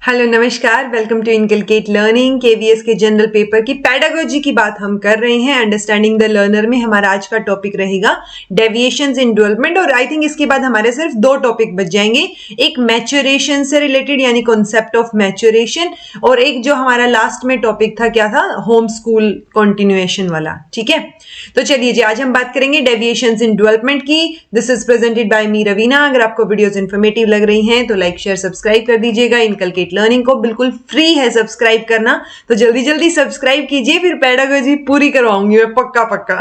Hello नमस्कार, welcome to inculcate learning. KVS के general paper की पेडागोजी की बात हम कर रहे हैं। अंडरस्टैंडिंग द लर्नर में हमारा आज का टॉपिक रहेगा डेविएशंस इन डेवलपमेंट, और आई थिंक इसके बाद हमारे सिर्फ दो टॉपिक बच जाएंगे, एक मैच्योरेशन से रिलेटेड यानी कॉन्सेप्ट ऑफ मैच्योरेशन, और एक जो हमारा लास्ट में टॉपिक था क्या था, होम स्कूल कंटिन्यूएशन वाला। ठीक है, तो चलिए जी, आज हम बात करेंगे डेविएशंस इन डेवलपमेंट की। दिस इज प्रेजेंटेड बाय मी रवीना। अगर आपको वीडियोस इन्फॉर्मेटिव लग रही हैं तो लाइक शेयर सब्सक्राइब कर दीजिएगा। इनकलकेट लर्निंग को बिल्कुल फ्री है सब्सक्राइब करना, तो जल्दी जल्दी सब्सक्राइब कीजिए, फिर पेडागोजी पूरी करवाऊंगी मैं पक्का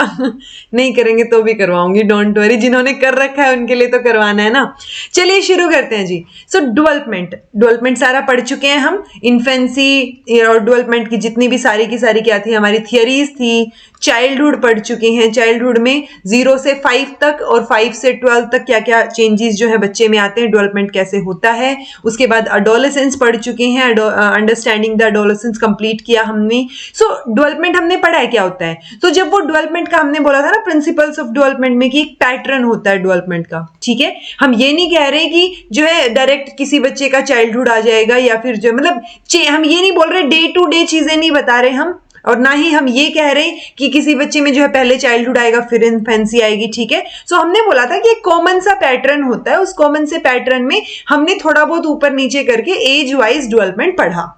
नहीं करेंगे तो भी करवाऊंगी, डोंट वरी। जिन्होंने कर रखा है उनके लिए तो करवाना है ना। चलिए शुरू करते हैं जी। सो डेवलपमेंट सारा पढ़ चुके हैं हम। इन्फेंसी और डेवलपमेंट की जितनी भी सारी की सारी क्या थी, हमारी थियरीज थी। चाइल्डहुड पढ़ चुके हैं। चाइल्डहुड में 0 से 5 तक और 5 से 12 तक क्या क्या चेंजेस जो है बच्चे में आते हैं, डेवलपमेंट कैसे होता है। उसके बाद अडोलेसेंस पढ़ चुके हैं। अंडरस्टैंडिंग द अडोलेसेंस कंप्लीट किया हमने। सो डेवलपमेंट हमने पढ़ा है क्या होता है। तो जब वो डेवलपमेंट का हमने बोला था ना, प्रिंसिपल्स ऑफ डेवलपमेंट में कि एक पैटर्न होता है डेवलपमेंट का। ठीक है, हम ये नहीं कह रहे कि जो है डायरेक्ट किसी बच्चे का चाइल्डहुड आ जाएगा, या फिर जो मतलब हम ये नहीं बोल रहे, डे टू डे चीजें नहीं बता रहे हम, और ना ही हम ये कह रहे कि किसी बच्चे में जो है पहले चाइल्डहुड आएगा फिर इन्फेंसी आएगी। ठीक है, सो हमने बोला था कि एक कॉमन सा पैटर्न होता है। उस कॉमन से पैटर्न में हमने थोड़ा बहुत ऊपर नीचे करके एज वाइज डेवलपमेंट पढ़ा।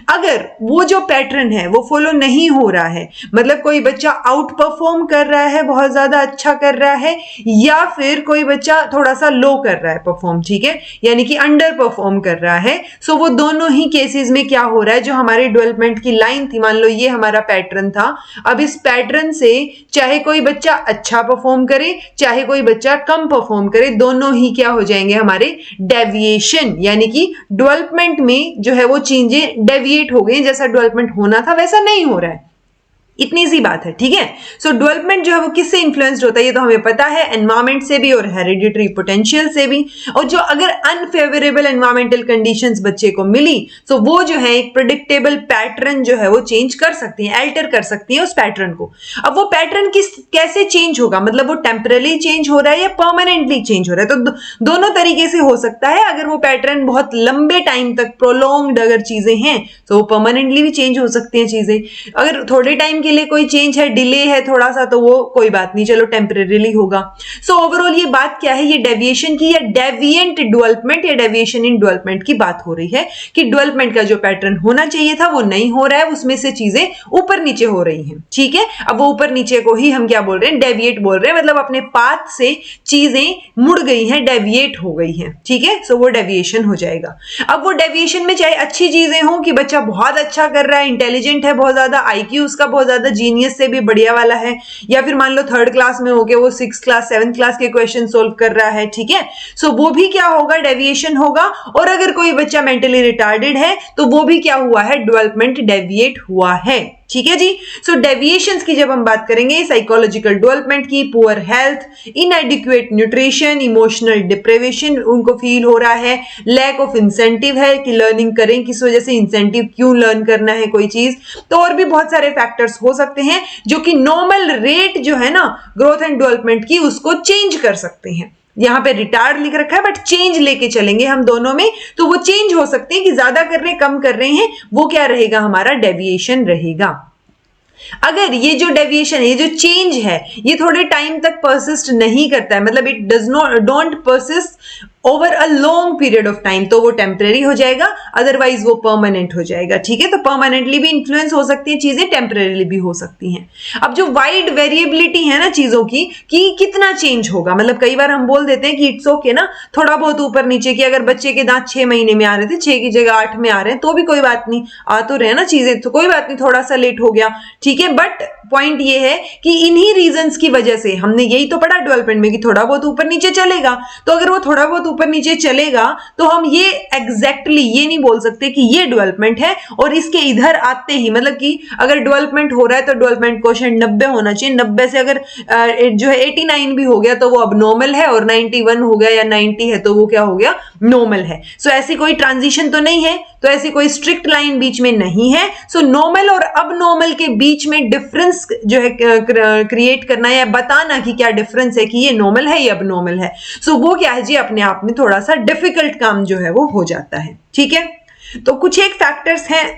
अगर वो जो पैटर्न है वो फॉलो नहीं हो रहा है, मतलब कोई बच्चा आउट परफॉर्म कर रहा है, बहुत ज्यादा अच्छा कर रहा है, या फिर कोई बच्चा थोड़ा सा लो कर रहा है परफॉर्म, ठीक है, यानी कि अंडर परफॉर्म कर रहा है, सो वो दोनों ही केसेस में क्या हो रहा है, जो हमारे डेवलपमेंट की लाइन थी, मान लो ये हमारा पैटर्न था, अब इस पैटर्न से चाहे कोई बच्चा अच्छा परफॉर्म करे चाहे कोई बच्चा कम परफॉर्म करे, दोनों ही क्या हो जाएंगे हमारे डेविएशन, यानी कि डेवलपमेंट में जो है वो चेंजें डेविएट हो गए, जैसा डेवलपमेंट होना था वैसा नहीं हो रहा है। इतनी सी बात है। ठीक है, सो डेवलपमेंट जो है वो किससे इन्फ्लुएंस्ड होता है, ये तो हमें पता है, एनवायरमेंट से भी और हेरिडिटरी पोटेंशियल से भी। और जो अगर अनफेवरेबल एनवायरमेंटल कंडीशंस बच्चे को मिली तो वो जो है एक प्रेडिक्टेबल पैटर्न जो है वो चेंज कर सकती है, अल्टर कर सकती है उस पैटर्न को। अब वो पैटर्न कैसे चेंज होगा, मतलब वो टेम्परली चेंज हो रहा है या परमानेंटली चेंज हो रहा है, तो दोनों तरीके से हो सकता है। अगर वो पैटर्न बहुत लंबे टाइम तक प्रोलॉन्ग्ड अगर चीजें हैं तो वो परमानेंटली भी चेंज हो सकती हैं चीजें। अगर थोड़े टाइम के लिए कोई चेंज है, डिले है थोड़ा सा, तो वो कोई बात नहीं, चलो टेम्परेरीली होगा। सो ओवरऑल ये बात क्या है, ये डेविएशन की या डेविएंट डेवलपमेंट या डेविएशन इन डेवलपमेंट की बात हो रही है कि डेवलपमेंट का जो पैटर्न होना चाहिए था वो नहीं हो रहा है, उसमें से चीजें ऊपर नीचे हो रही हैं। ठीक है, अब वो ऊपर नीचे को ही हम क्या बोल रहे हैं, डेविएट बोल रहे हैं, मतलब अपने पाथ से चीजें मुड़ गई हैं, डेविएट हो गई हैं। ठीक है, सो वो डेविएशन हो जाएगा। अब वो डेविएशन में चाहे अच्छी चीजें हो कि बच्चा बहुत अच्छा कर रहा है, इंटेलिजेंट है, बहुत ज्यादा आईक्यू उसका बहुत ज्यादा जीनियस से भी बढ़िया वाला है, या फिर मान लो 3rd क्लास में होके वो 6th क्लास 7th क्लास के क्वेश्चन सोल्व कर रहा है। ठीक है, सो वो भी क्या होगा, डेविएशन होगा। और अगर कोई बच्चा मेंटली रिटार्डेड है तो वो भी क्या हुआ है, डेवलपमेंट डेविएट हुआ है। ठीक है जी, सो डेविएशंस की जब हम बात करेंगे, साइकोलॉजिकल डेवलपमेंट की, poor health, इनएडिक्वेट nutrition, emotional deprivation उनको फील हो रहा है, लैक ऑफ इंसेंटिव है कि लर्निंग करें, किस वजह से इंसेंटिव, क्यों लर्न करना है कोई चीज, तो और भी बहुत सारे फैक्टर्स हो सकते हैं जो कि नॉर्मल रेट जो है ना ग्रोथ एंड डेवलपमेंट की उसको चेंज कर सकते हैं। यहां पे रिटार्ड लिख रखा है बट चेंज लेके चलेंगे हम दोनों में, तो वो चेंज हो सकते हैं कि ज्यादा कर रहे हैं कम कर रहे हैं, वो क्या रहेगा, हमारा डेविएशन रहेगा। अगर ये जो डेविएशन है, ये जो चेंज है, ये थोड़े टाइम तक परसिस्ट नहीं करता है, मतलब it does not don't persist over a long period of time, तो वो टेम्परेरी हो जाएगा, अदरवाइज वो परमानेंट हो जाएगा। ठीक है, तो परमानेंटली भी इन्फ्लुएंस हो सकती है चीजें, टेम्परेरीली भी हो सकती हैं। अब जो वाइड वेरिएबिलिटी है ना चीजों की कि कितना चेंज होगा, मतलब कई बार हम बोल देते हैं कि इट्स ओके ना, थोड़ा बहुत ऊपर नीचे की, अगर बच्चे के दांत 6 महीने में आ रहे थे 6 की जगह 8 में आ रहे हैं तो भी कोई बात नहीं, आ तो रहे ना चीजें, तो कोई बात नहीं, थोड़ा सा लेट हो गया। ठीक है, बट पॉइंट ये है कि इन्हीं रीजंस की वजह से हमने यही तो पढ़ा डेवलपमेंट में कि थोड़ा बहुत ऊपर नीचे चलेगा, तो अगर वो थोड़ा बहुत ऊपर नीचे चलेगा तो हम ये एग्जैक्टली ये नहीं बोल सकते कि ये डेवलपमेंट है और इसके इधर आते ही, मतलब कि अगर डेवलपमेंट हो रहा है तो डेवलपमेंट क्वोशिएंट 90 होना चाहिए, 90 से अगर जो है 89 भी हो गया तो वो अब नॉर्मल है, और 91 हो गया या 90 है तो वो क्या हो गया, नॉर्मल है। सो ऐसी कोई ट्रांजिशन तो नहीं है, तो ऐसी कोई स्ट्रिक्ट लाइन बीच में नहीं है। सो नॉर्मल और अब नॉर्मल के बीच में डिफरेंस जो है क्रिएट करना या बताना कि क्या डिफरेंस है, कि ये नॉर्मल है या अब नॉर्मल है, सो वो क्या है जी, अपने आप में थोड़ा सा डिफिकल्ट काम जो है वो हो जाता है। ठीक है, तो कुछ एक फैक्टर्स हैं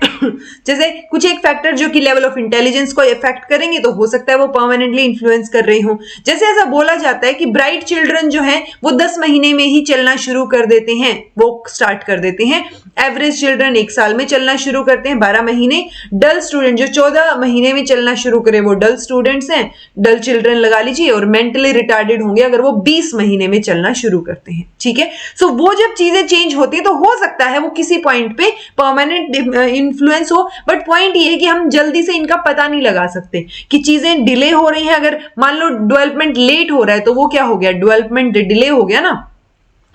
जैसे कुछ एक फैक्टर जो कि लेवल ऑफ इंटेलिजेंस को इफेक्ट करेंगे, तो हो सकता है वो परमानेंटली इन्फ्लुएंस कर रही हो। जैसे ऐसा बोला जाता है कि ब्राइट चिल्ड्रन जो हैं वो 10 महीने में ही चलना शुरू कर देते हैं, वो स्टार्ट कर देते हैं। एवरेज चिल्ड्रन 1 साल में चलना शुरू करते हैं, 12 महीने। डल स्टूडेंट जो 14 महीने में चलना शुरू करे वो डल स्टूडेंट्स हैं, डल चिल्ड्रन लगा लीजिए। और मेंटली रिटार्डेड होंगे अगर वो 20 महीने में चलना शुरू करते हैं, ठीक है। सो वो जब चीजें चेंज होती है तो हो सकता है वो किसी पॉइंट पे परमानेंट इन्फ्लुएंस हो, बट पॉइंट ये है कि हम जल्दी से इनका पता नहीं लगा सकते कि चीजें डिले हो रही हैं। अगर मान लो डेवलपमेंट लेट हो रहा है तो वो क्या हो गया, डेवलपमेंट डिले हो गया ना।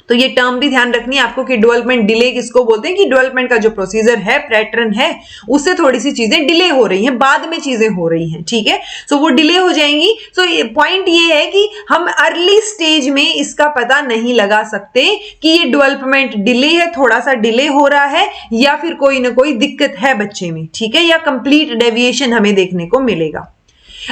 तो ये टर्म भी ध्यान रखनी है आपको कि डेवलपमेंट डिले किसको बोलते हैं, कि डेवलपमेंट का जो प्रोसीजर है, पैटर्न है, उससे थोड़ी सी चीजें डिले हो रही हैं, बाद में चीजें हो रही हैं, ठीक है। सो वो डिले हो जाएंगी। सो पॉइंट ये है कि हम अर्ली स्टेज में इसका पता नहीं लगा सकते कि ये डेवलपमेंट डिले है, थोड़ा सा डिले हो रहा है, या फिर कोई ना कोई दिक्कत है बच्चे में, ठीक है, या कंप्लीट डेविएशन हमें देखने को मिलेगा।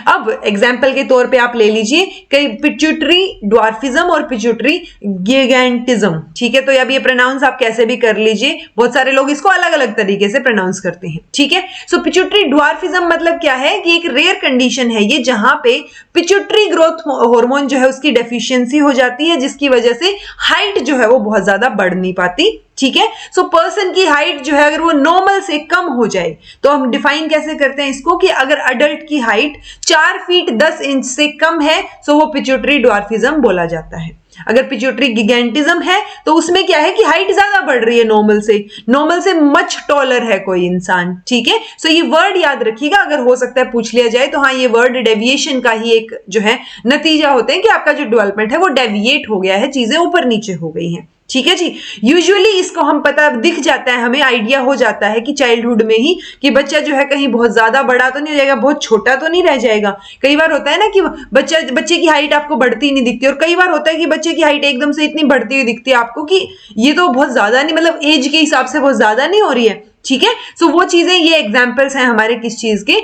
अब एग्जाम्पल के तौर पे आप ले लीजिए कई पिट्यूटरी ड्वार्फिज्म और पिट्यूटरी गिगेंटिज्म, ठीक है। तो अब ये प्रोनाउंस आप कैसे भी कर लीजिए, बहुत सारे लोग इसको अलग अलग तरीके से प्रोनाउंस करते हैं, ठीक है। सो पिट्यूटरी ड्वार्फिज्म मतलब क्या है कि एक रेयर कंडीशन है ये जहां पे पिट्यूटरी ग्रोथ हार्मोन जो है उसकी डेफिशिएंसी हो जाती है, जिसकी वजह से हाइट जो है वो बहुत ज्यादा बढ़ नहीं पाती, ठीक है। सो पर्सन की हाइट जो है अगर वो नॉर्मल से कम हो जाए, तो हम डिफाइन कैसे करते हैं इसको कि अगर अडल्ट की हाइट 4 फीट 10 इंच से कम है तो वो पिट्यूटरी ड्वार्फिज्म बोला जाता है। अगर पिट्यूटरी गिगेंटिज्म है तो उसमें क्या है कि हाइट ज्यादा बढ़ रही है नॉर्मल से मच टॉलर है कोई इंसान, ठीक है। सो ये वर्ड याद रखिएगा, अगर हो सकता है पूछ लिया जाए तो हाँ, ये वर्ड डेविएशन का ही एक जो है नतीजा होते हैं कि आपका जो डेवलपमेंट है वो डेविएट हो गया है, चीजें ऊपर नीचे हो गई हैं, ठीक है जी। यूजुअली इसको हम पता दिख जाता है, हमें आइडिया हो जाता है कि चाइल्डहुड में ही कि बच्चा जो है कहीं बहुत ज्यादा बड़ा तो नहीं हो जाएगा, बहुत छोटा तो नहीं रह जाएगा। कई बार होता है ना कि बच्चे की हाइट आपको बढ़ती नहीं दिखती, और कई बार होता है कि बच्चे की हाइट एकदम से इतनी बढ़ती हुई दिखती है आपको कि ये तो बहुत ज्यादा नहीं, मतलब एज के हिसाब से बहुत ज्यादा नहीं हो रही है, ठीक है। सो वो चीजें, ये एग्जाम्पल्स हैं हमारे किस चीज के,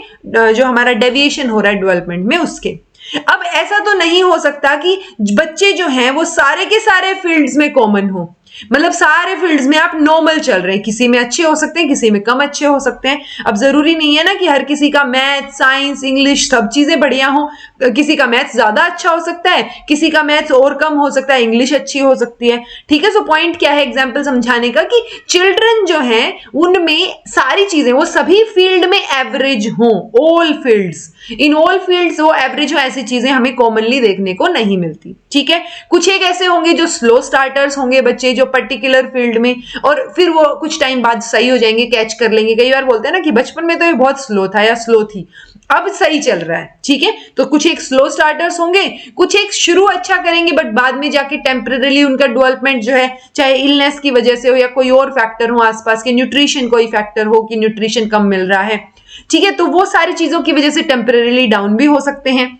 जो हमारा डेविएशन हो रहा है डेवलपमेंट में उसके। अब ऐसा तो नहीं हो सकता कि बच्चे जो हैं वो सारे के सारे फील्ड्स में कॉमन हो, मतलब सारे फील्ड्स में आप नॉर्मल चल रहे हैं, किसी में अच्छे हो सकते हैं, किसी में कम अच्छे हो सकते हैं। अब जरूरी नहीं है ना कि हर किसी का मैथ, साइंस, इंग्लिश सब चीजें बढ़िया हो, किसी का मैथ ज्यादा अच्छा हो सकता है, किसी का मैथ और कम हो सकता है, इंग्लिश अच्छी हो सकती है, ठीक है। सो पॉइंट क्या है एग्जाम्पल समझाने का कि चिल्ड्रन जो है उनमें सारी चीजें वो सभी फील्ड में एवरेज हो, all fields, in all fields वो एवरेज हो, ऐसी चीजें हमें कॉमनली देखने को नहीं मिलती, ठीक है। कुछ एक ऐसे होंगे जो स्लो स्टार्टर्स होंगे बच्चे जो पर्टिकुलर फील्ड में, और फिर वो कुछ टाइम बाद सही हो जाएंगे, कैच कर लेंगे। कई बार बोलते हैं ना कि बचपन में तो ये बहुत स्लो था या स्लो थी, अब सही चल रहा है, ठीक है। तो कुछ एक स्लो स्टार्टर्स होंगे, कुछ एक शुरू अच्छा करेंगे बट बाद में जाके टेम्परेरी उनका डेवलपमेंट जो है, चाहे इलनेस की वजह से हो या कोई और फैक्टर हो, आसपास के न्यूट्रिशन कोई फैक्टर हो कि न्यूट्रिशन कम मिल रहा है, ठीक है, तो वो सारी चीजों की वजह से टेम्परेरी डाउन भी हो सकते हैं।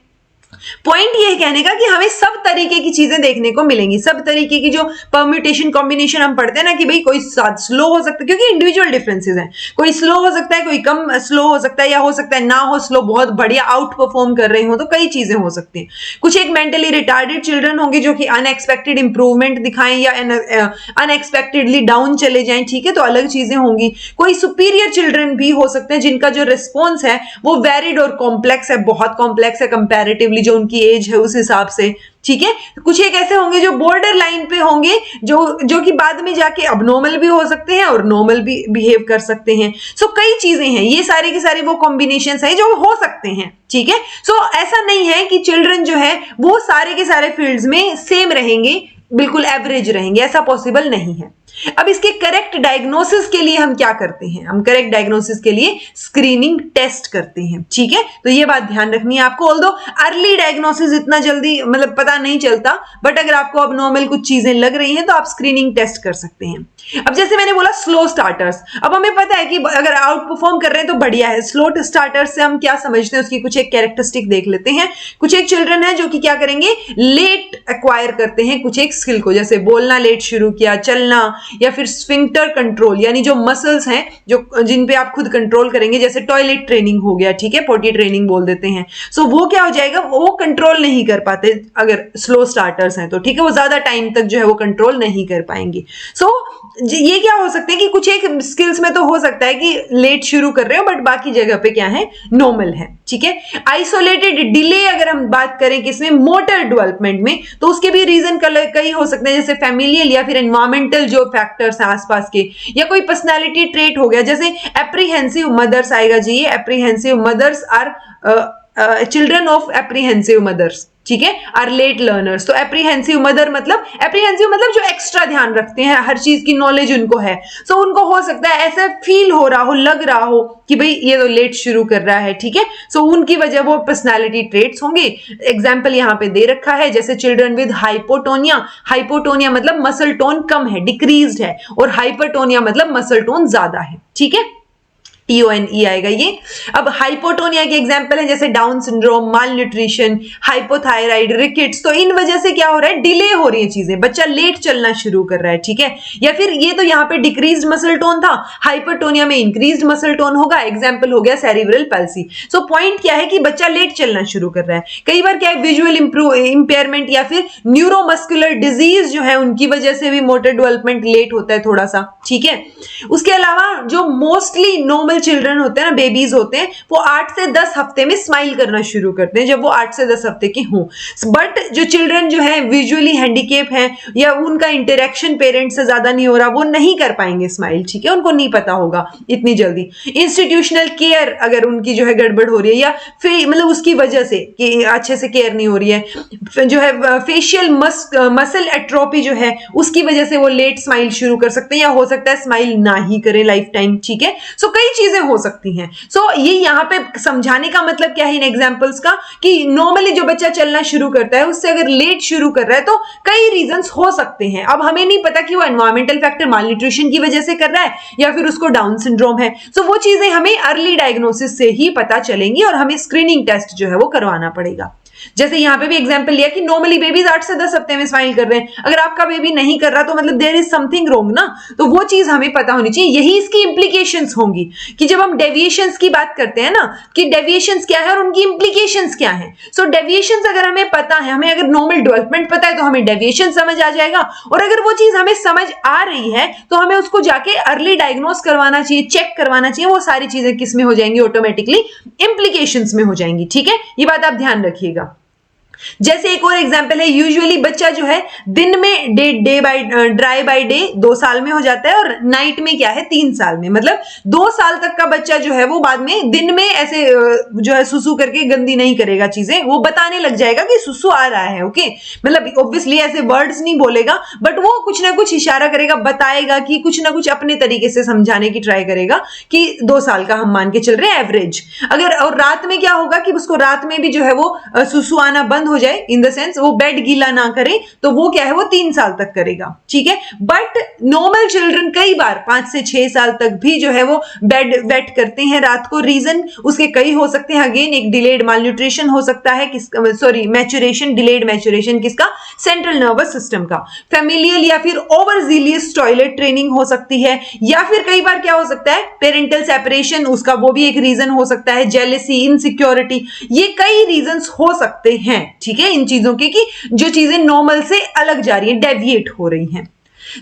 पॉइंट ये कहने का कि हमें सब तरीके की चीजें देखने को मिलेंगी, सब तरीके की जो परम्यूटेशन कॉम्बिनेशन हम पढ़ते हैं ना कि भाई कोई स्लो हो सकता है, क्योंकि इंडिविजुअल डिफरेंसेस हैं, कोई स्लो हो सकता है, कोई कम स्लो हो सकता है, या हो सकता है ना हो स्लो, बहुत बढ़िया आउट परफॉर्म कर रहे हो, तो कई चीजें हो सकती हैं। कुछ एक मेंटली रिटार्डेड चिल्ड्रन होंगे जो कि अनएक्सपेक्टेड इंप्रूवमेंट दिखाएं या अनएक्सपेक्टेडली डाउन चले जाएं, ठीक है, तो अलग चीजें होंगी। कोई सुपीरियर चिल्ड्रन भी हो सकते हैं जिनका जो रिस्पॉन्स है वो वेरिड और कॉम्प्लेक्स है, बहुत कॉम्प्लेक्स है कंपैरेटिवली जो उनकी एज है उस हिसाब से, ठीक है। कुछ एक ऐसे होंगे जो बॉर्डर लाइन पे होंगे, जो कि बाद में जाके अबनॉर्मल भी हो सकते हैं और नॉर्मल भी बिहेव कर सकते हैं। सो कई चीजें हैं, ये सारी की सारी वो कॉम्बिनेशंस हैं जो हो सकते हैं, ठीक है। सो ऐसा नहीं है कि चिल्ड्रन जो है वो सारे के सारे फील्ड्स में सेम रहेंगे, बिल्कुल एवरेज रहेंगे, ऐसा पॉसिबल नहीं है। अब इसके करेक्ट डायग्नोसिस के लिए हम क्या करते हैं, हम करेक्ट डायग्नोसिस के लिए स्क्रीनिंग टेस्ट करते हैं, ठीक है। तो ये बात ध्यान रखनी है आपको। ऑल्दो अर्ली डायग्नोसिस इतना जल्दी मतलब पता नहीं चलता, बट अगर आपको अब नॉर्मल कुछ चीजें लग रही हैं तो आप स्क्रीनिंग टेस्ट कर सकते हैं। अब जैसे मैंने बोला स्लो स्टार्टर्स, अब हमें पता है कि अगर आउट परफॉर्म कर रहे हैं तो बढ़िया है। स्लो स्टार्टर्स से हम क्या समझते हैं, उसकी कुछ एक कैरेक्टरिस्टिक देख लेते हैं। कुछ एक चिल्ड्रन है जो कि क्या करेंगे, लेट एक्वायर करते हैं कुछ एक स्किल को, जैसे बोलना लेट शुरू किया, चलना, या फिर स्फिंक्टर कंट्रोल, यानी जो मसल्स हैं जो जिन पे आप खुद कंट्रोल करेंगे, जैसे टॉयलेट ट्रेनिंग हो गया, ठीक है, पोटी ट्रेनिंग बोल देते हैं। सो वो क्या हो जाएगा, वो कंट्रोल नहीं कर पाते अगर स्लो स्टार्टर्स हैं तो, ठीक है, वो ज्यादा टाइम तक जो है वो कंट्रोल नहीं कर पाएंगे। सो ये क्या हो सकते हैं कि कुछ एक स्किल्स में तो हो सकता है कि लेट शुरू कर रहे हो, बट बाकी जगह पे क्या है, नॉर्मल है, ठीक है। आइसोलेटेड डिले अगर हम बात करें किसमें, मोटर डेवलपमेंट में, तो उसके भी रीजन कई हो सकते हैं, जैसे फैमिलियल या फिर एनवायरमेंटल जो फैक्टर्स हैं आसपास के, या कोई पर्सनालिटी ट्रेट हो गया, जैसे एप्रीहेंसिव मदर्स आएगा जी, ये apprehensive mothers are children of apprehensive mothers, ठीक है, आर लेट लर्नर्स। तो एप्रीहेंसिव मतलब जो एक्स्ट्रा ध्यान रखते हैं, हर चीज की नॉलेज उनको है, सो उनको हो सकता है ऐसा फील हो रहा हो, लग रहा हो कि भाई ये तो लेट शुरू कर रहा है, ठीक है। सो उनकी वजह वो पर्सनालिटी ट्रेट्स होंगे। एग्जाम्पल यहाँ पे दे रखा है, जैसे चिल्ड्रन विद हाइपोटोनिया मतलब मसल टोन कम है, डिक्रीज्ड है, और हाइपरटोनिया मतलब मसल टोन ज्यादा है, ठीक है, TONE आएगा ये। अब हाइपोटोनिया के एग्जांपल है जैसे डाउन सिंड्रोम, माल न्यूट्रिशन, हाइपोथायराइड, रिकेट्स। तो इन वजह से क्या हो रहा है, डिले हो रही है चीजें, बच्चा लेट चलना शुरू कर रहा है, ठीक है। या फिर ये तो यहाँ पे डिक्रीज्ड मसल टोन था, हाइपोटोनिया में इंक्रीज्ड मसल टोन होगा, एग्जांपल हो गया सेरिब्रल पैल्सी। सो पॉइंट क्या है कि बच्चा लेट चलना शुरू कर रहा है। कई बार क्या है, विजुअल इंपेयरमेंट या फिर न्यूरोमस्कुलर डिजीज जो है उनकी वजह से भी मोटर डेवलपमेंट लेट होता है थोड़ा सा, ठीक है। उसके अलावा जो मोस्टली नॉर्मल चिल्ड्रन होते हैं ना, बेबीज होते हैं, वो 8 से 10 हफ्ते में स्माइल करना शुरू करते हैं, जब वो 8 से 10 हफ्ते के हों। बट जो चिल्ड्रन जो है विजुअली हैंडीकेप हैं या उनका इंटरेक्शन पेरेंट्स से ज्यादा नहीं हो रहा, वो नहीं कर पाएंगे स्माइल, ठीक है, उनको नहीं पता होगा इतनी जल्दी। इंस्टीट्यूशनल केयर अगर उनकी जो है गड़बड़ हो रही है, या फिर मतलब उसकी वजह से कि अच्छे से केयर नहीं हो रही है, जो है फेशियल मसल एट्रोपी जो है उसकी वजह से वो लेट स्माइल शुरू कर सकते हैं, या हो सकता है स्माइल ना ही करें लाइफ टाइम, ठीक है। सो कई चीजें हो सकती हैं। सो ये यहाँ पे समझाने का मतलब क्या है इन एग्जांपल्स का, कि नॉर्मली जो बच्चा चलना शुरू करता है उससे अगर लेट शुरू कर रहा है तो कई रीजंस हो सकते हैं। अब हमें नहीं पता कि वो एनवायरमेंटल फैक्टर माल न्यूट्रिशन की वजह से कर रहा है या फिर उसको डाउन सिंड्रोम है। सो वो चीजें हमें अर्ली डायग्नोसिस से ही पता चलेंगी और हमें स्क्रीनिंग टेस्ट जो है वो करवाना पड़ेगा। जैसे यहाँ पे भी एग्जांपल लिया कि नॉर्मली बेबीज 8 से 10 हफ्ते में स्माइल कर रहे हैं, अगर आपका बेबी नहीं कर रहा तो मतलब देयर इज समथिंग रॉन्ग ना, तो वो चीज हमें पता होनी चाहिए। यही इसकी इंप्लीकेशंस होंगी कि जब हम डेविएशंस की बात करते हैं ना, कि डेविएशंस क्या है और उनकी इंप्लीकेशंस क्या है। सो डेविएशंस अगर हमें पता है, हमें अगर नॉर्मल डेवलपमेंट पता है तो हमें डेविएशन समझ आ जाएगा, और अगर वो चीज हमें समझ आ रही है तो हमें उसको जाके अर्ली डायग्नोस करवाना चाहिए, चेक करवाना चाहिए। वो सारी चीजें किस में हो जाएंगी, ऑटोमेटिकली इंप्लीकेशंस में हो जाएंगी, ठीक है। ये बात आप ध्यान रखिएगा। जैसे एक और एग्जांपल है, यूजुअली बच्चा जो है दिन में ड्राई बाय डे 2 साल में हो जाता है, और नाइट में क्या है 3 साल में। मतलब 2 साल तक का बच्चा जो है वो बाद में दिन में ऐसे जो है सुसु करके गंदी नहीं करेगा चीजें, वो बताने लग जाएगा कि सुसु आ रहा है, ओके। मतलब ऑब्वियसली ऐसे वर्ड्स नहीं बोलेगा, बट वो कुछ ना कुछ इशारा करेगा, बताएगा कि कुछ ना कुछ अपने तरीके से समझाने की ट्राई करेगा कि 2 साल का हम मान के चल रहे हैं एवरेज। अगर और रात में क्या होगा कि उसको रात में भी जो है वो सुसु आना बंद हो जाए, इन द सेंस वो बेड गीला ना करे, तो वो क्या है वो 3 साल तक करेगा, ठीक है। बट नॉर्मल चिल्ड्रन कई बार 5 से 6 साल तक भी जो है वो बेड वेट करते हैं रात को। रीजन उसके कई हो सकते हैं, अगेन एक डिलेड माल न्यूट्रिशन हो सकता है, मैच्योरेशन, डिलेड मैच्योरेशन किसका, सेंट्रल नर्वस सिस्टम का। फैमिलियल या फिर ओवरजीलियस टॉयलेट ट्रेनिंग हो सकती है, या फिर कई बार क्या हो सकता है पेरेंटल सेपरेशन, उसका वो भी एक रीजन हो सकता है, जेलेसी, इनसिक्योरिटी, ये कई रीजंस हो सकते हैं, ठीक है, इन चीजों के कि जो चीजें नॉर्मल से अलग जा रही हैं, डेविएट हो रही हैं।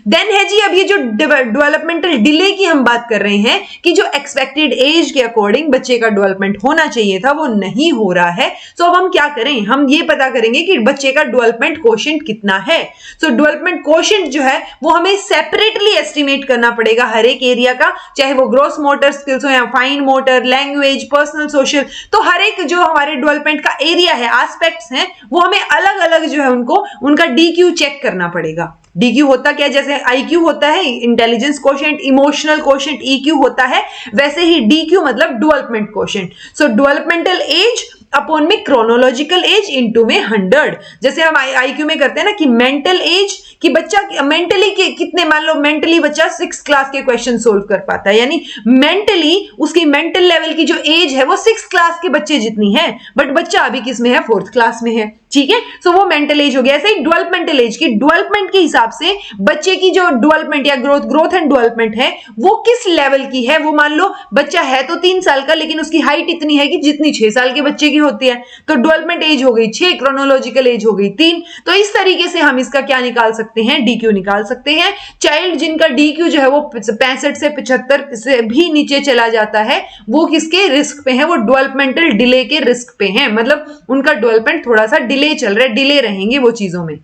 देन है जी, अब ये जो डेवलपमेंटल डिले की हम बात कर रहे हैं कि जो एक्सपेक्टेड एज के अकॉर्डिंग बच्चे का डेवलपमेंट होना चाहिए था वो नहीं हो रहा है। सो अब हम क्या करें, हम ये पता करेंगे कि बच्चे का डेवलपमेंट कोशेंट कितना है। सो डेवलपमेंट कोशेंट जो है वो हमें सेपरेटली एस्टिमेट करना पड़ेगा हर एक एरिया का, चाहे वो ग्रॉस मोटर स्किल्स हो या fine motor, language, personal, social. तो हर एक जो हमारे डेवलपमेंट का एरिया है, एस्पेक्ट्स हैं, वो हमें अलग अलग जो है उनको उनका DQ चेक करना पड़ेगा। DQ होता क्या है, जैसे IQ होता है intelligence quotient, emotional quotient EQ होता है, वैसे ही DQ मतलब डेवलपमेंट कोशेंट। सो डेवलपमेंटल एज अपॉन में क्रोनोलॉजिकल एज इनटू में 100। जैसे हम IQ में करते हैं ना कि मेंटल एज, कि बच्चा मेंटली कितने, मान लो मेंटली बच्चा 6th क्लास के क्वेश्चन सोल्व कर पाता है, यानी मेंटली उसकी मेंटल लेवल की जो एज है वो 6th क्लास के बच्चे जितनी है, बट बच्चा अभी किस में है, 4th क्लास में है, ठीक है। सो वो मेंटल एज हो गया। ऐसे ही डेवलपमेंटल एज की डेवलपमेंट के हिसाब से बच्चे की जो डेवलपमेंट या ग्रोथ एंड डेवलपमेंट है वो किस लेवल की है। वो मान लो बच्चा है तो 3 साल का, लेकिन उसकी हाइट इतनी है कि जितनी 6 साल के बच्चे की होती है, तो डेवलपमेंट एज हो गई 6, क्रोनोलॉजिकल एज हो गई 3। तो इस तरीके से हम इसका क्या निकाल सकते हैं, डीक्यू निकाल सकते हैं। चाइल्ड जिनका डीक्यू जो है वो 65 से 75 से भी नीचे चला जाता है, वो किसके रिस्क पे है, वो डेवलपमेंटल डिले के रिस्क पे है। मतलब उनका डेवलपमेंट थोड़ा सा डिले चल रहा है, डिले रहेंगे वो चीजों में।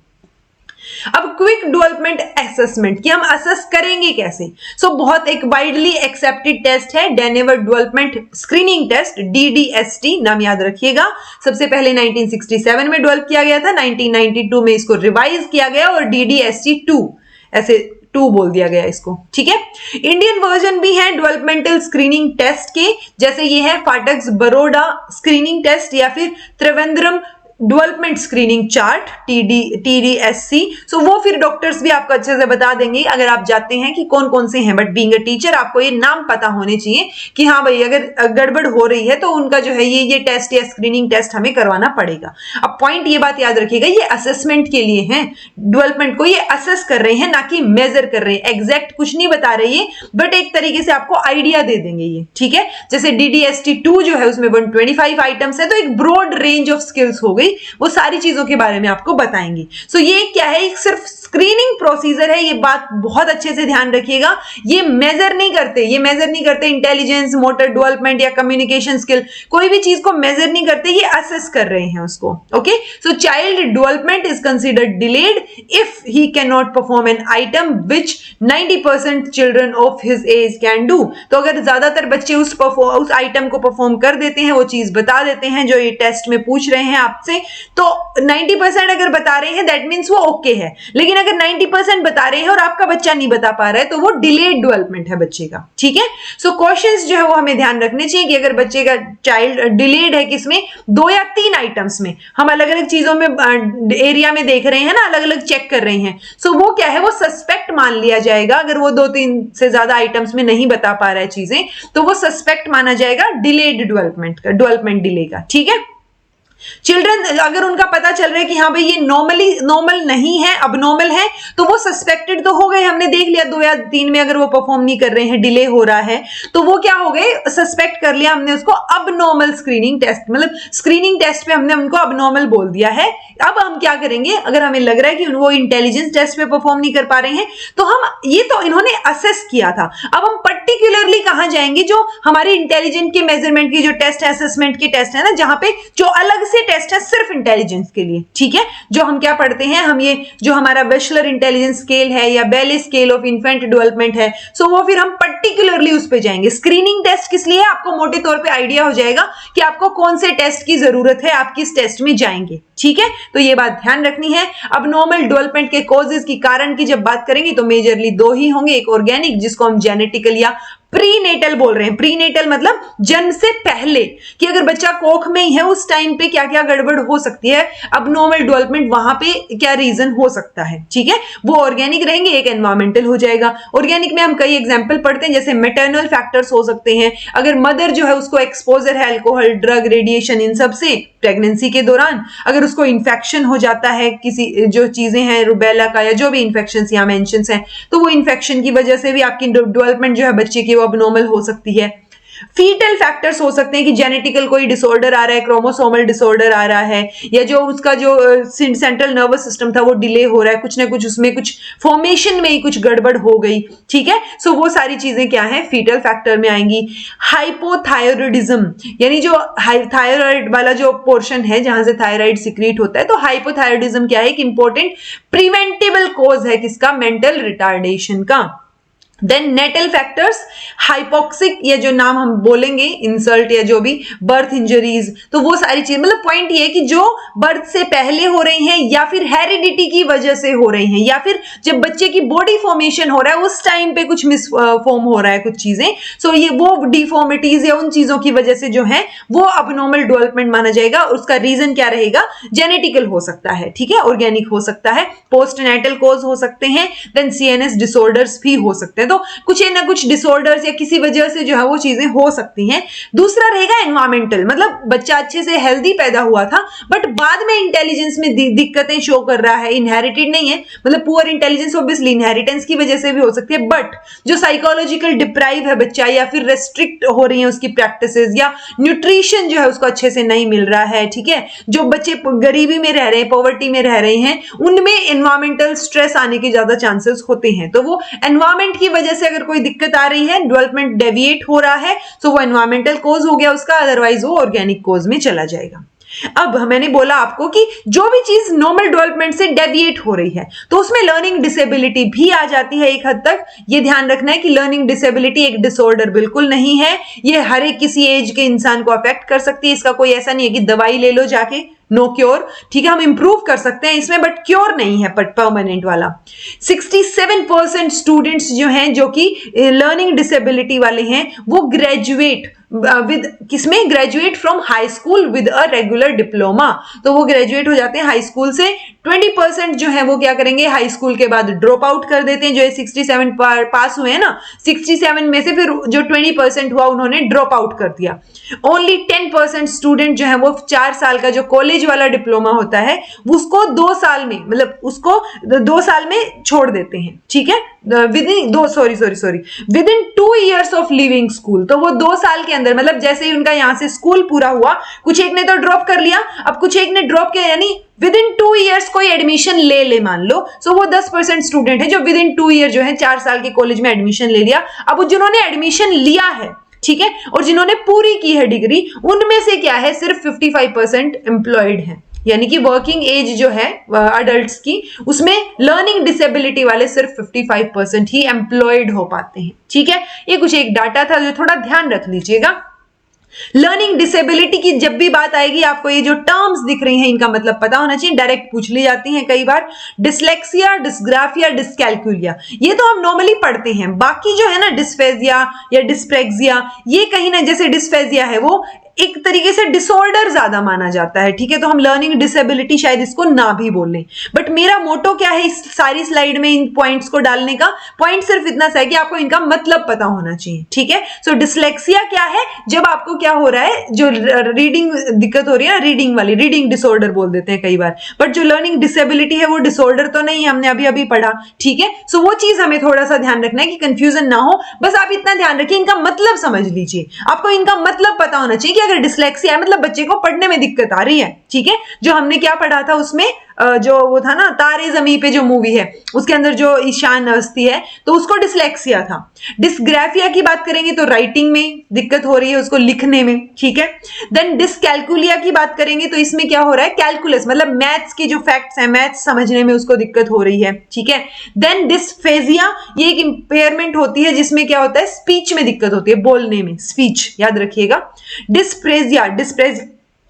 अब क्विक डेवलपमेंट असेसमेंट कि हम असेस करेंगे कैसे। बहुत एक वाइडली एक्सेप्टेड टेस्ट है डेनेवर डेवलपमेंट स्क्रीनिंग टेस्ट, DDST नाम याद रखिएगा। सबसे पहले 1967 में डेवलप किया गया था, 1992 में इसको रिवाइज किया गया और DDST-2 ऐसे 2 बोल दिया गया इसको, ठीक है। इंडियन वर्जन भी है डेवलपमेंटल स्क्रीनिंग टेस्ट के, जैसे ये है फाटक्स बरोडा स्क्रीनिंग टेस्ट या फिर Trivandrum development screening chart, TDSC। वो फिर डॉक्टर्स भी आपको अच्छे से बता देंगे अगर आप जाते हैं कि कौन कौन से हैं। बट बीइंग अ टीचर आपको ये नाम पता होने चाहिए कि हाँ भाई अगर गड़बड़ हो रही है तो उनका जो है ये टेस्ट या स्क्रीनिंग टेस्ट हमें करवाना पड़ेगा। अब पॉइंट ये बात याद रखिएगा, ये असेसमेंट के लिए है, डेवलपमेंट को ये असेस कर रहे हैं ना कि मेजर कर रहे हैं। एग्जैक्ट कुछ नहीं बता रहे ये, बट एक तरीके से आपको आइडिया दे देंगे ये, ठीक है। जैसे DDST-2 जो है उसमें 125 आइटम्स है, तो एक ब्रॉड रेंज ऑफ स्किल्स हो गई, वो सारी चीजों के बारे में आपको बताएंगे। ये क्या है, एक सिर्फ स्क्रीनिंग प्रोसीजर है, ये बात बहुत अच्छे से ध्यान रखिएगा। ये मेजर नहीं करते इंटेलिजेंस, मोटर डेवलपमेंट या कम्युनिकेशन स्किल, कोई भी चीज को मेजर नहीं करते, ये असेस कर रहे हैं उसको। Okay, so child development is considered delayed if he can not perform an item which 90% children of his age can do. तो अगर ज्यादातर बच्चे उस आइटम को परफॉर्म कर देते हैं, वो चीज बता देते हैं जो ये टेस्ट में पूछ रहे हैं आपसे, तो 90% अगर बता रहे हैं दैट मींस वो ओके है। लेकिन अगर 90% बता रहे हैं और आपका बच्चा नहीं बता पा रहा है तो वो डिलेड डेवलपमेंट है बच्चे का, ठीक है। क्वेश्चंस जो है वो हमें ध्यान रखने चाहिए कि अगर बच्चे का चाइल्ड डिलेड है किसमें, 2 या 3 आइटम्स में, हम अलग अलग चीजों में एरिया में देख रहे हैं ना, अलग अलग चेक कर रहे हैं, वो क्या है, वो सस्पेक्ट मान लिया जाएगा। अगर वो 2-3 से ज्यादा आइटम्स में नहीं बता पा रहा है चीजें, तो वो सस्पेक्ट माना जाएगा डिलेड डेवलपमेंट का, डेवलपमेंट डिले का, ठीक है। चिल्ड्रन अगर उनका पता चल रहा है कि हाँ भाई ये नॉर्मल नहीं है, अबनॉर्मल है, तो वो सस्पेक्टेड तो हो गए, हमने देख लिया 2 या 3 में अगर वो परफॉर्म नहीं कर रहे हैं, डिले हो रहा है, तो वो क्या हो गए, सस्पेक्ट कर लिया हमने उसको अबनॉर्मल स्क्रीनिंग टेस्ट, मतलब स्क्रीनिंग टेस्ट पे हमने उनको अबनॉर्मल बोल दिया है। अब हम क्या करेंगे, अगर हमें लग रहा है कि वो इंटेलिजेंस टेस्ट पे परफॉर्म नहीं कर पा रहे हैं, तो हम ये तो इन्होंने असेस किया था, अब हम पर्टिकुलरली कहां जाएंगे, जो हमारी इंटेलिजेंस के मेजरमेंट की जो टेस्ट है, असेसमेंट की टेस्ट है ना, जहां पे जो अलग से टेस्ट है सिर्फ इंटेलिजेंस के लिए, ठीक है। जो हम क्या पढ़ते हैं, हम ये जो हमारा बैचलर इंटेलिजेंस स्केल है या बेली स्केल ऑफ इन्फेंट डेवलपमेंट है, वो फिर हम पर्टिकुलरली उस पे जाएंगे। स्क्रीनिंग टेस्ट किस लिए, आपको मोटे तौर पे आइडिया हो जाएगा कि आपको कौन से टेस्ट की जरूरत है, आप किस टेस्ट में जाएंगे, ठीक है। तो ये बात ध्यान रखनी है। अब नॉर्मल डेवलपमेंट के कॉजेज की, कारण की जब बात करेंगे तो मेजरली 2 ही होंगे, एक ऑर्गेनिक जिसको हम जेनेटिकल या प्रीनेटल बोल रहे हैं। प्रीनेटल मतलब जन्म से पहले, कि अगर बच्चा कोख में ही है उस टाइम पे क्या क्या गड़बड़ हो सकती है, अब नॉर्मल डेवलपमेंट वहां पे क्या रीजन हो सकता है, ठीक है, वो ऑर्गेनिक रहेंगे। एक एनवायरमेंटल हो जाएगा। ऑर्गेनिक में हम कई एग्जांपल पढ़ते हैं, जैसे मैटरनल फैक्टर्स हो सकते हैं, अगर मदर जो है उसको एक्सपोजर है अल्कोहल, ड्रग, रेडिएशन, इन सब से प्रेगनेंसी के दौरान, अगर उसको इन्फेक्शन हो जाता है किसी जो चीजें हैं रुबेला का या जो भी इन्फेक्शन यहाँ मेंशन हैं, तो वो इन्फेक्शन की वजह से भी आपकी डेवलपमेंट जो है बच्चे की वो अबनॉर्मल हो सकती है। फीटल फैक्टर्स हो सकते हैं कि जेनेटिकल कोई डिसऑर्डर आ रहा है, क्रोमोसोमल डिसऑर्डर आ रहा है, या जो उसका जो सेंट्रल नर्वस सिस्टम था वो डिले हो रहा है, कुछ ना कुछ उसमें कुछ फॉर्मेशन में ही कुछ गड़बड़ हो गई, ठीक है। वो सारी चीजें क्या है, फीटल फैक्टर में आएंगी। हाइपोथायरॉयडिज्म, यानी जो थायराइड वाला जो पोर्शन है जहां से थायराइड सिक्रीट होता है, तो हाइपोथायरॉयडिज्म क्या है, एक इंपॉर्टेंट प्रिवेंटेबल कॉज है किसका, मेंटल रिटार्डेशन का। देन नेटल फैक्टर्स, हाइपोक्सिक या जो नाम हम बोलेंगे इंसल्ट या जो भी, बर्थ इंजरीज, तो वो सारी चीज, मतलब पॉइंट ये है कि जो बर्थ से पहले हो रही हैं या फिर हेरिडिटी की वजह से हो रही हैं, या फिर जब बच्चे की बॉडी फॉर्मेशन हो रहा है उस टाइम पे कुछ मिस फॉर्म हो रहा है कुछ चीजें, ये वो डिफॉर्मिटीज या उन चीजों की वजह से जो है वो अबनॉर्मल डेवलपमेंट माना जाएगा। उसका रीजन क्या रहेगा, जेनेटिकल हो सकता है, ठीक है, ऑर्गेनिक हो सकता है, पोस्टनेटल कॉज हो सकते हैं, देन CNS डिसऑर्डर्स भी हो सकते हैं। तो कुछ ना कुछ डिसऑर्डर्स या किसी वजह से जो है वो चीजें हो सकती हैं। दूसरा रहेगा एनवायरमेंटल, मतलब बच्चा अच्छे से हेल्दी पैदा हुआ था बट बाद में इंटेलिजेंस में दिक्कतें शो कर रहा है, इनहेरिटेड नहीं है, मतलब पुअर इंटेलिजेंस ऑब्वियसली इनहेरिटेंस की वजह से भी हो सकती है, बट जो साइकोलॉजिकल डिप्राइव है बच्चा या फिर रेस्ट्रिक्ट हो रही है उसकी प्रैक्टिसेस या न्यूट्रिशन जो है उसको अच्छे से नहीं मिल रहा है, ठीक है, जो बच्चे गरीबी में रह रहे हैं, पॉवर्टी में रह रहे हैं, उनमें एनवायरमेंटल स्ट्रेस आने के ज्यादा चांसेस होते हैं। तो वो एनवायरमेंट की वजह से अगर कोई दिक्कत आ रही है, डेवलपमेंट डेविएट हो रहा है, तो वो एनवायरमेंटल कॉज हो गया उसका, अदरवाइज वो ऑर्गेनिक कॉज में चला जाएगा। अब मैंने बोला आपको कि जो भी चीज नॉर्मल डेवलपमेंट से डेविएट हो रही है तो उसमें लर्निंग डिसेबिलिटी भी आ जाती है एक हद तक। ये ध्यान रखना है कि लर्निंग डिसेबिलिटी एक डिसऑर्डर बिल्कुल नहीं है, ये हर एक किसी एज के इंसान को अफेक्ट कर सकती है। इसका कोई ऐसा नहीं है कि दवाई ले लो जाके, नो क्योर, ठीक है, हम इंप्रूव कर सकते हैं इसमें बट क्योर नहीं है परमानेंट वाला। 67% स्टूडेंट्स जो हैं जो कि लर्निंग डिसेबिलिटी वाले हैं वो ग्रेजुएट विद किसमें, graduate from high school with a regular diploma, तो वो ग्रेजुएट हो जाते हैं हाई स्कूल से। 20% जो है वो क्या करेंगे, हाई स्कूल के बाद ड्रॉप आउट कर देते हैं। जो 67 पास हुए हैं ना, 67 में से फिर जो 20% हुआ उन्होंने ड्रॉप आउट कर दिया। ओनली 10% स्टूडेंट जो है वो 4 साल का जो कॉलेज वाला डिप्लोमा होता है उसको 2 साल में, मतलब उसको 2 साल में छोड़ देते हैं, ठीक है, with in 2 years of living school. तो वो 2 साल के अंदर, मतलब जैसे ही उनका यहां से स्कूल पूरा हुआ, कुछ एक ने तो ड्रॉप कर लिया, अब कुछ एक ने ड्रॉप किया, यानी विद इन 2 years कोई एडमिशन ले मान लो, सो वो 10% स्टूडेंट है जो विद इन 2 year जो है 4 साल के कॉलेज में एडमिशन ले लिया। अब जिन्होंने एडमिशन लिया है, ठीक है, और जिन्होंने पूरी की है डिग्री, उनमें से क्या है सिर्फ 55% एम्प्लॉयड है, यानी कि वर्किंग एज जो है अडल्ट्स की, उसमें लर्निंग डिसेबिलिटी वाले सिर्फ 55% ही एम्प्लॉयड हो पाते हैं, ठीक है। ये कुछ एक डाटा था जो थोड़ा ध्यान रख लीजिएगा। लर्निंग डिसेबिलिटी की जब भी बात आएगी आपको ये जो टर्म्स दिख रही हैं इनका मतलब पता होना चाहिए, डायरेक्ट पूछ ली जाती हैं कई बार। डिसलेक्सिया, डिस्ग्राफिया, डिस्कैल्कुलिया, ये तो हम नॉर्मली पढ़ते हैं। बाकी जो है ना डिस्फेजिया या डिस्प्रेक्सिया, ये कहीं ना, जैसे डिस्फेजिया है वो एक तरीके से डिसऑर्डर ज्यादा माना जाता है, ठीक है, तो हम लर्निंग डिसेबिलिटी शायद इसको ना भी बोल लें। बट मेरा मोटो क्या है इस सारी स्लाइड में इन पॉइंट्स को डालने का, पॉइंट सिर्फ इतना सा है कि आपको इनका मतलब पता होना चाहिए, ठीक है। सो डिसलेक्सिया क्या है, जब आपको क्या हो रहा है, जो रीडिंग दिक्कत हो रही है ना, रीडिंग वाली, रीडिंग डिसऑर्डर बोल देते हैं कई बार, बट जो लर्निंग डिसेबिलिटी है वो डिसऑर्डर तो नहीं है, हमने अभी अभी पढ़ा, ठीक है। सो वो चीज हमें थोड़ा सा ध्यान रखना है कि कंफ्यूजन ना हो, बस आप इतना ध्यान रखिए इनका मतलब समझ लीजिए, आपको इनका मतलब पता होना चाहिए कि अगर डिसलेक्सिया है मतलब बच्चे को पढ़ने में दिक्कत आ रही है, ठीक है। जो हमने क्या पढ़ा था उसमें, जो वो था ना तारे ज़मीं पे जो मूवी है, उसके अंदर जो ईशान अवस्थी है तो उसको डिसलेक्सिया था। डिस्ग्राफिया की बात करेंगे तो राइटिंग में दिक्कत हो रही है उसको लिखने में, ठीक है। देन डिसकैल्कुलिया की बात करेंगे तो इसमें क्या हो रहा है, कैलकुलस मतलब मैथ्स के जो फैक्ट्स हैं, मैथ्स समझने में उसको दिक्कत हो रही है, ठीक है। देन डिस्फेजिया, ये एक इंपेयरमेंट होती है जिसमें क्या होता है, स्पीच में दिक्कत होती है, बोलने में, स्पीच याद रखिएगा।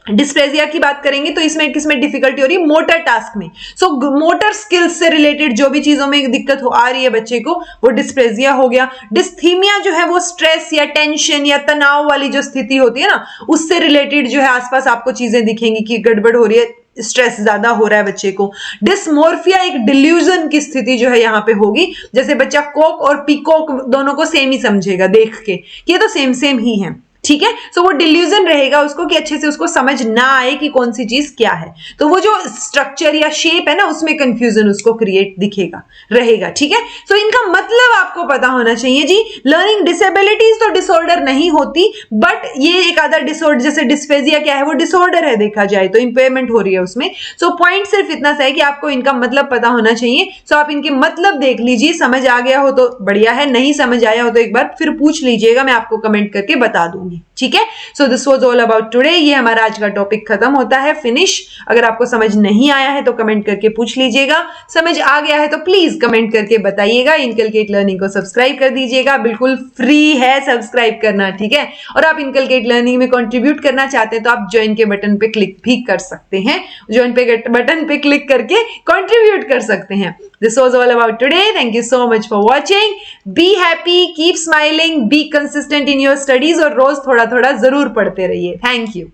डिस्प्रेजिया की बात करेंगे तो इसमें किसमें डिफिकल्टी हो रही है, मोटर टास्क में। सो मोटर स्किल्स से रिलेटेड जो भी चीजों में दिक्कत आ रही है बच्चे को, वो डिस्प्रेजिया हो गया। डिस्थीमिया जो है वो स्ट्रेस या टेंशन या तनाव वाली जो स्थिति होती है ना, उससे रिलेटेड जो है आसपास आपको चीजें दिखेंगी कि गड़बड़ हो रही है, स्ट्रेस ज्यादा हो रहा है बच्चे को। डिस्मोर्फिया एक डिल्यूजन की स्थिति जो है यहाँ पे होगी, जैसे बच्चा कोक और पीकॉक दोनों को सेम ही समझेगा देख के कि ये तो सेम सेम ही है, ठीक है। सो वो डिल्यूजन रहेगा उसको कि अच्छे से उसको समझ ना आए कि कौन सी चीज क्या है, तो वो जो स्ट्रक्चर या शेप है ना उसमें कंफ्यूजन उसको क्रिएट दिखेगा रहेगा, ठीक है। सो इनका मतलब आपको पता होना चाहिए जी। लर्निंग डिसेबिलिटीज तो डिसऑर्डर नहीं होती, बट ये एक आधा डिसऑर्डर, जैसे डिस्फेजिया क्या है वो डिसऑर्डर है देखा जाए तो, इंपेयरमेंट हो रही है उसमें। सो पॉइंट सिर्फ इतना सा है कि आपको इनका मतलब पता होना चाहिए। सो आप इनके मतलब देख लीजिए, समझ आ गया हो तो बढ़िया है, नहीं समझ आया हो तो एक बार फिर पूछ लीजिएगा, मैं आपको कमेंट करके बता दूंगी, ठीक है। So this was all about today. ये हमारा आज का टॉपिक खत्म होता है, फिनिश। अगर आपको समझ नहीं आया है तो कमेंट करके पूछ लीजिएगा, समझ आ गया है तो प्लीज कमेंट करके बताइएगा। इनकलकेट लर्निंग को सब्सक्राइब कर दीजिएगा, बिल्कुल फ्री है सब्सक्राइब करना, ठीक है। और आप इनकलकेट लर्निंग में कंट्रीब्यूट करना चाहते हैं तो आप ज्वाइन के बटन पे क्लिक भी कर सकते हैं, ज्वाइन पे बटन पे क्लिक करके कंट्रीब्यूट कर सकते हैं। This was all about today. Thank you so much for watching. Be happy, keep smiling, be consistent in your studies और रोज थोड़ा थोड़ा जरूर पढ़ते रहिए। Thank you.